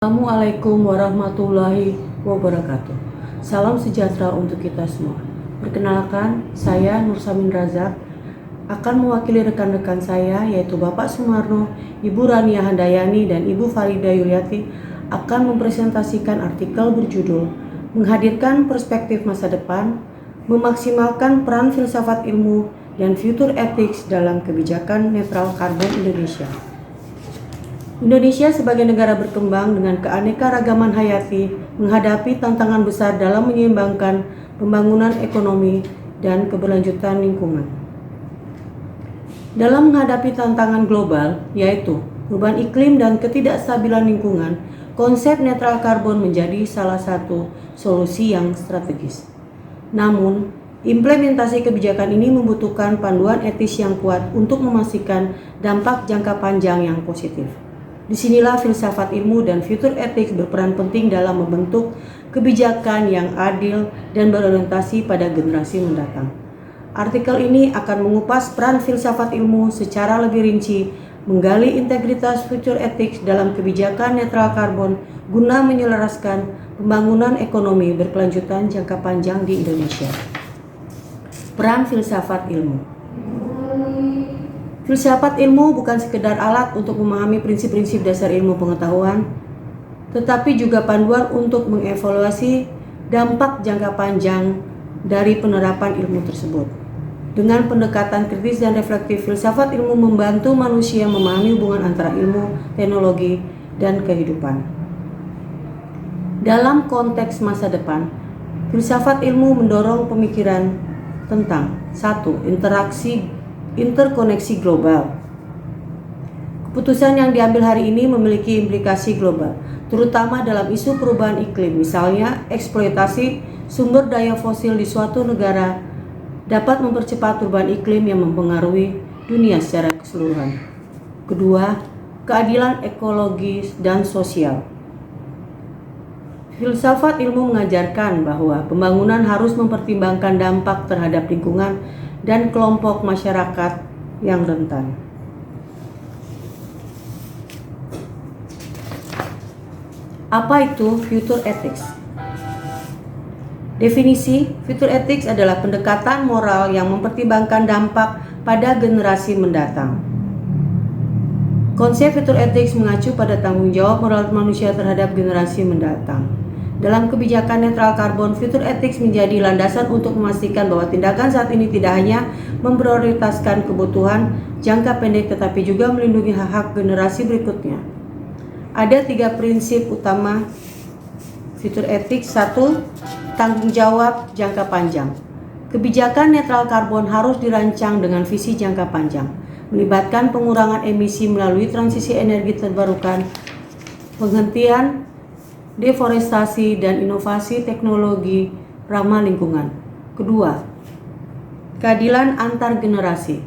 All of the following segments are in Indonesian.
Assalamualaikum warahmatullahi wabarakatuh. Salam sejahtera untuk kita semua. Perkenalkan, saya Nur Samin Razak akan mewakili rekan-rekan saya yaitu Bapak Sumarno, Ibu Rania Handayani, dan Ibu Farida Yuliati akan mempresentasikan artikel berjudul Menghadirkan Perspektif Masa Depan, Memaksimalkan Peran Filsafat Ilmu dan Future Ethics dalam Kebijakan Netral Karbon Indonesia. Indonesia sebagai negara berkembang dengan keanekaragaman hayati menghadapi tantangan besar dalam menyeimbangkan pembangunan ekonomi dan keberlanjutan lingkungan. Dalam menghadapi tantangan global, yaitu perubahan iklim dan ketidakstabilan lingkungan, konsep netral karbon menjadi salah satu solusi yang strategis. Namun, implementasi kebijakan ini membutuhkan panduan etis yang kuat untuk memastikan dampak jangka panjang yang positif. Disinilah filsafat ilmu dan future ethics berperan penting dalam membentuk kebijakan yang adil dan berorientasi pada generasi mendatang. Artikel ini akan mengupas peran filsafat ilmu secara lebih rinci, menggali integritas future ethics dalam kebijakan netral karbon guna menyelaraskan pembangunan ekonomi berkelanjutan jangka panjang di Indonesia. Peran filsafat ilmu. Filsafat ilmu bukan sekedar alat untuk memahami prinsip-prinsip dasar ilmu pengetahuan, tetapi juga panduan untuk mengevaluasi dampak jangka panjang dari penerapan ilmu tersebut. Dengan pendekatan kritis dan reflektif, filsafat ilmu membantu manusia memahami hubungan antara ilmu, teknologi, dan kehidupan. Dalam konteks masa depan, filsafat ilmu mendorong pemikiran tentang 1. Interkoneksi global. Keputusan yang diambil hari ini memiliki implikasi global, terutama dalam isu perubahan iklim. Misalnya, eksploitasi sumber daya fosil di suatu negara dapat mempercepat perubahan iklim yang mempengaruhi dunia secara keseluruhan. 2. Keadilan ekologis dan sosial. Filsafat ilmu mengajarkan bahwa pembangunan harus mempertimbangkan dampak terhadap lingkungan dan kelompok masyarakat yang rentan. Apa itu future ethics? Definisi future ethics adalah pendekatan moral yang mempertimbangkan dampak pada generasi mendatang. Konsep future ethics mengacu pada tanggung jawab moral manusia terhadap generasi mendatang. Dalam kebijakan netral karbon, future ethics menjadi landasan untuk memastikan bahwa tindakan saat ini tidak hanya memprioritaskan kebutuhan jangka pendek tetapi juga melindungi hak-hak generasi berikutnya. Ada 3 prinsip utama future ethics. 1. Tanggung jawab jangka panjang. Kebijakan netral karbon harus dirancang dengan visi jangka panjang, melibatkan pengurangan emisi melalui transisi energi terbarukan, penghentian deforestasi, dan inovasi teknologi ramah lingkungan. 2. Keadilan antar generasi.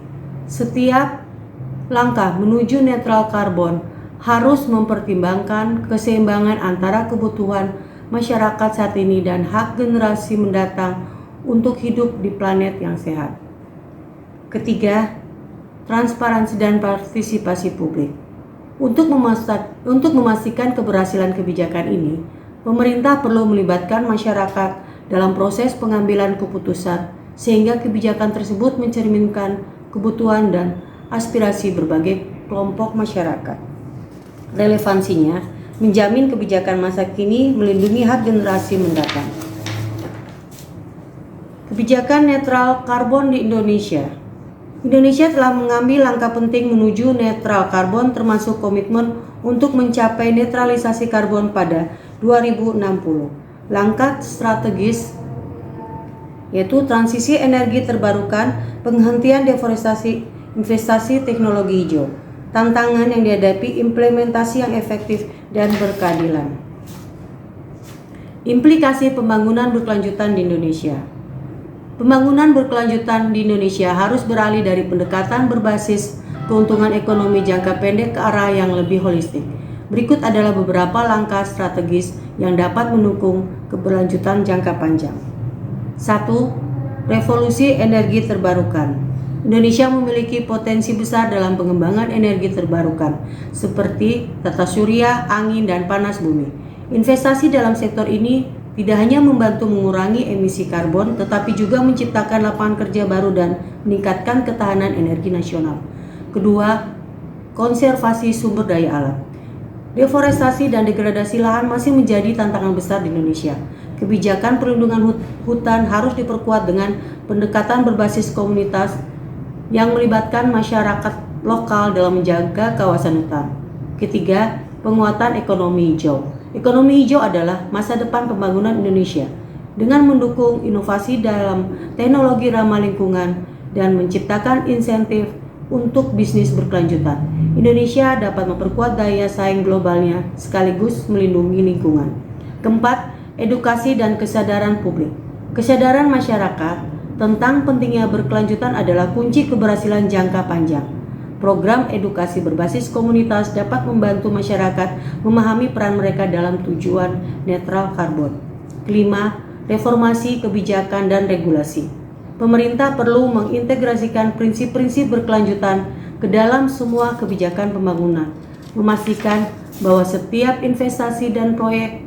Setiap langkah menuju netral karbon harus mempertimbangkan keseimbangan antara kebutuhan masyarakat saat ini dan hak generasi mendatang untuk hidup di planet yang sehat. 3. Transparansi dan partisipasi publik. Untuk memastikan keberhasilan kebijakan ini, pemerintah perlu melibatkan masyarakat dalam proses pengambilan keputusan sehingga kebijakan tersebut mencerminkan kebutuhan dan aspirasi berbagai kelompok masyarakat. Relevansinya, menjamin kebijakan masa kini melindungi hak generasi mendatang. Kebijakan netral karbon di Indonesia. Indonesia telah mengambil langkah penting menuju netral karbon termasuk komitmen untuk mencapai netralisasi karbon pada 2060. Langkah strategis yaitu transisi energi terbarukan, penghentian deforestasi, investasi teknologi hijau. Tantangan yang dihadapi implementasi yang efektif dan berkeadilan. Implikasi pembangunan berkelanjutan di Indonesia. Pembangunan berkelanjutan di Indonesia harus beralih dari pendekatan berbasis keuntungan ekonomi jangka pendek ke arah yang lebih holistik. Berikut adalah beberapa langkah strategis yang dapat mendukung keberlanjutan jangka panjang. 1. Revolusi energi terbarukan. Indonesia memiliki potensi besar dalam pengembangan energi terbarukan, seperti tata surya, angin, dan panas bumi. Investasi dalam sektor ini tidak hanya membantu mengurangi emisi karbon, tetapi juga menciptakan lapangan kerja baru dan meningkatkan ketahanan energi nasional. Kedua, konservasi sumber daya alam. Deforestasi dan degradasi lahan masih menjadi tantangan besar di Indonesia. Kebijakan perlindungan hutan harus diperkuat dengan pendekatan berbasis komunitas yang melibatkan masyarakat lokal dalam menjaga kawasan hutan. Ketiga, penguatan ekonomi hijau. Ekonomi hijau adalah masa depan pembangunan Indonesia. Dengan mendukung inovasi dalam teknologi ramah lingkungan dan menciptakan insentif untuk bisnis berkelanjutan, Indonesia dapat memperkuat daya saing globalnya sekaligus melindungi lingkungan. Keempat, edukasi dan kesadaran publik. Kesadaran masyarakat tentang pentingnya berkelanjutan adalah kunci keberhasilan jangka panjang. Program edukasi berbasis komunitas dapat membantu masyarakat memahami peran mereka dalam tujuan netral karbon. Kelima, reformasi kebijakan dan regulasi. Pemerintah perlu mengintegrasikan prinsip-prinsip berkelanjutan ke dalam semua kebijakan pembangunan, memastikan bahwa setiap investasi dan proyek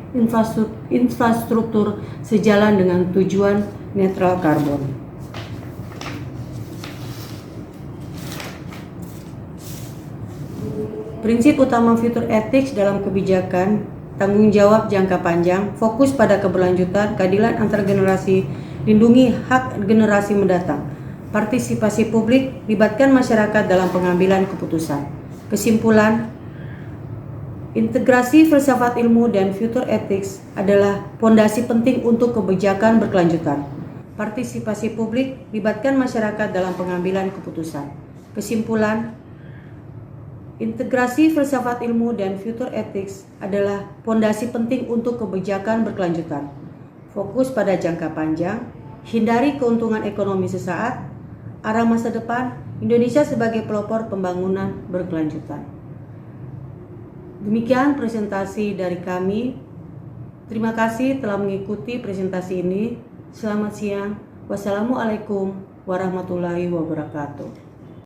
infrastruktur sejalan dengan tujuan netral karbon. Prinsip utama Future Ethics dalam kebijakan, tanggung jawab jangka panjang, fokus pada keberlanjutan, keadilan antar generasi, lindungi hak generasi mendatang, partisipasi publik, libatkan masyarakat dalam pengambilan keputusan. Kesimpulan, integrasi filsafat ilmu dan Future Ethics adalah fondasi penting untuk kebijakan berkelanjutan. Partisipasi publik, libatkan masyarakat dalam pengambilan keputusan. Kesimpulan, integrasi filsafat ilmu dan Future Ethics adalah fondasi penting untuk kebijakan berkelanjutan. Fokus pada jangka panjang, hindari keuntungan ekonomi sesaat, arah masa depan, Indonesia sebagai pelopor pembangunan berkelanjutan. Demikian presentasi dari kami. Terima kasih telah mengikuti presentasi ini. Selamat siang. Wassalamualaikum warahmatullahi wabarakatuh.